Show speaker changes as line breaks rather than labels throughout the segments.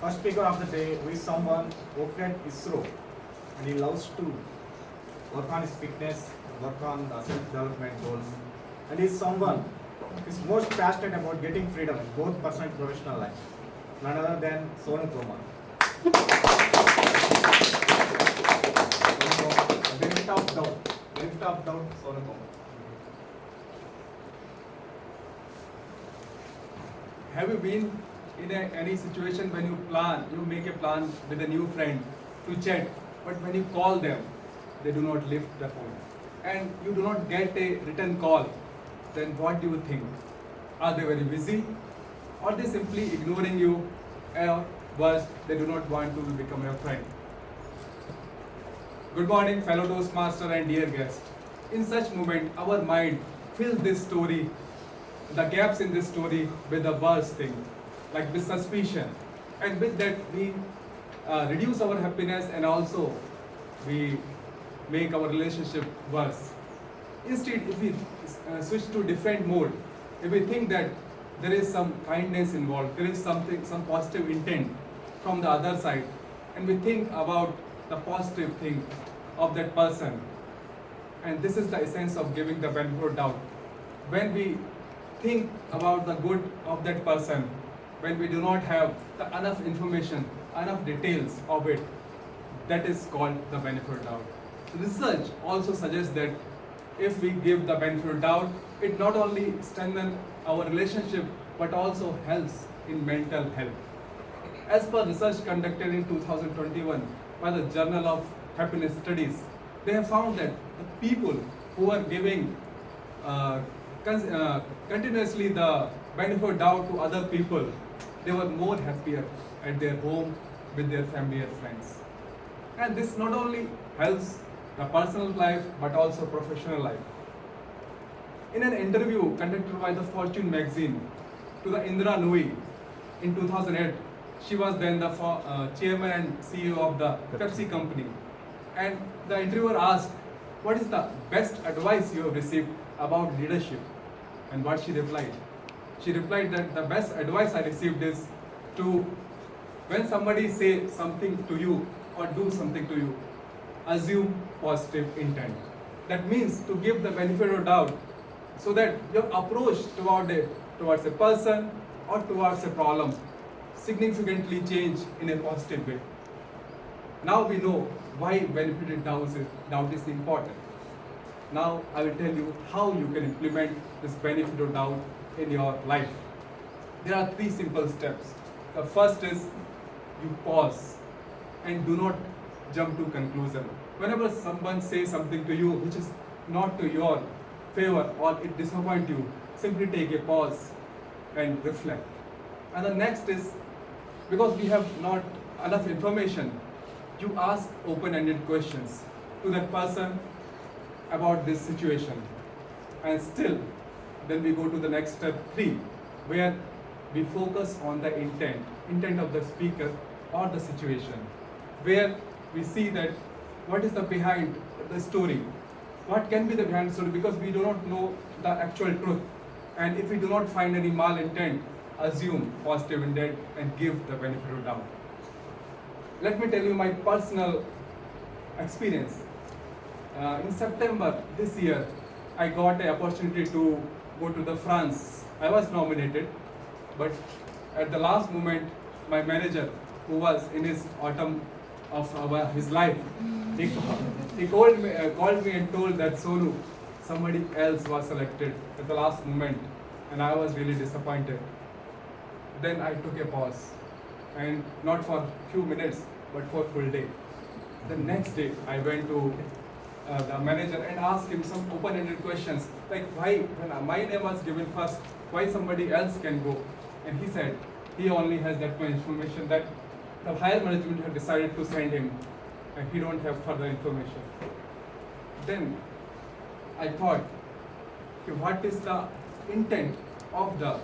First speaker of the day is someone worked at ISRO and he loves to work on his fitness, work on the self-development goals. And he's someone who is most passionate about getting freedom in both personal and professional life. None other than Sonu Kumar. Benefit of doubt. Benefit of doubt, Sonu Kumar.
Have you been in any situation when you make a plan with a new friend to chat, but when you call them, they do not lift the phone, and you do not get a return call? Then what do you think? Are they very busy, or they simply ignoring you, or worse, they do not want to become your friend? Good morning, fellow Toastmaster and dear guest. In such moment, our mind fills this story, the gaps in this story with the worst thing, like with suspicion. And with that, we reduce our happiness and also we make our relationship worse. Instead, if we switch to different mode, if we think that there is some kindness involved, there is something, some positive intent from the other side, and we think about the positive thing of that person, and this is the essence of giving the benefit of doubt. When we think about the good of that person, when we do not have enough information, enough details of it, that is called the benefit of doubt. Research also suggests that if we give the benefit of doubt, it not only strengthens our relationship but also helps in mental health. As per research conducted in 2021 by the Journal of Happiness Studies, they have found that the people who are giving continuously the benefit of doubt to other people, they were more happier at their home with their family and friends. And this not only helps the personal life but also professional life. In an interview conducted by the Fortune magazine to the Indra Nooyi in 2008, she was then the chairman and CEO of the Pepsi company. And the interviewer asked, "What is the best advice you have received about leadership?" And what she replied? She replied that the best advice I received is to, when somebody say something to you or do something to you, assume positive intent. That means to give the benefit of doubt so that your approach towards a person or towards a problem significantly change in a positive way. Now we know why benefited doubt is important. Now I will tell you how you can implement this benefit of doubt in your life. There are 3 simple steps. The first is you pause and do not jump to conclusion. Whenever someone says something to you which is not to your favor or it disappoints you, simply take a pause and reflect. And the next is, because we have not enough information, you ask open-ended questions to that person about this situation. And still, then we go to the next step 3, where we focus on the intent of the speaker or the situation, where we see that what is the behind the story, what can be the behind the story, because we do not know the actual truth. And if we do not find any malintent, assume positive intent and give the benefit of doubt. Let me tell you my personal experience. In September this year, I got an opportunity to go to the France. I was nominated, but at the last moment, my manager, who was in his autumn of his life, he called me and told that Sonu, somebody else was selected at the last moment, and I was really disappointed. Then I took a pause, and not for few minutes, but for full day. The next day, I went to the manager and asked him some open-ended questions, like why, when my name was given first, why somebody else can go? And he said he only has that much information, that the higher management had decided to send him, and he don't have further information. Then I thought, okay, what is the intent of the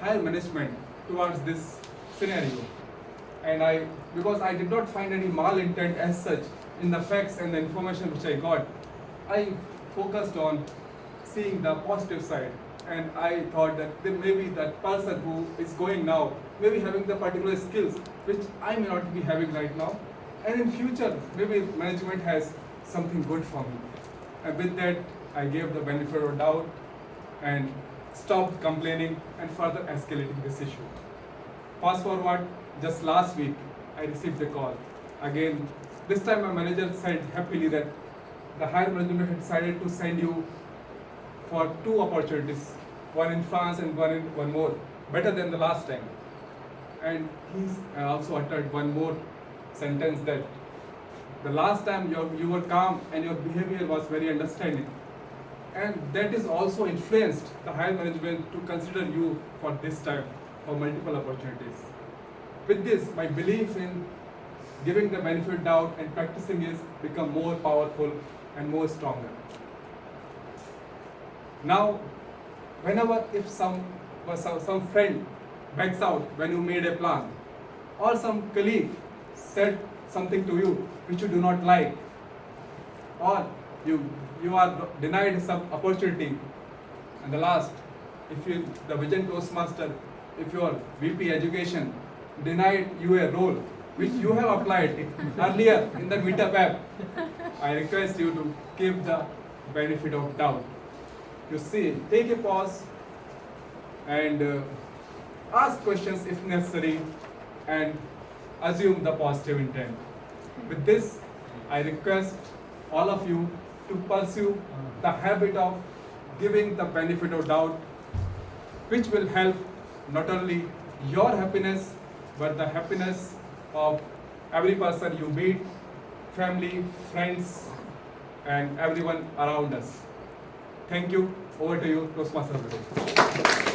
higher management towards this scenario? And because I did not find any malintent as such in the facts and the information which I got, I focused on seeing the positive side. and I thought that there maybe that person who is going now may be having the particular skills which I may not be having right now, and in future maybe management has something good for me. And with that, I gave the benefit of doubt and stopped complaining and further escalating this issue. Fast forward, just last week, I received a call. Again, this time my manager said happily that the higher management had decided to send you for 2 opportunities, one in France and one more, better than the last time. And he's also uttered one more sentence that the last time you were calm and your behavior was very understanding. And that is also influenced the higher management to consider you for this time for multiple opportunities. With this, my belief in giving the benefit doubt and practicing is become more powerful and more stronger. Now, whenever if some friend backs out when you made a plan, or some colleague said something to you which you do not like, or you are denied some opportunity, and the last, if you the vision toastmaster, if your VP education denied you a role which you have applied earlier in the meetup app, I request you to give the benefit of doubt. You see, take a pause and ask questions if necessary and assume the positive intent. With this, I request all of you to pursue the habit of giving the benefit of doubt, which will help not only your happiness but the happiness of every person you meet, family, friends, and everyone around us. Thank you. Over to you, Toastmaster.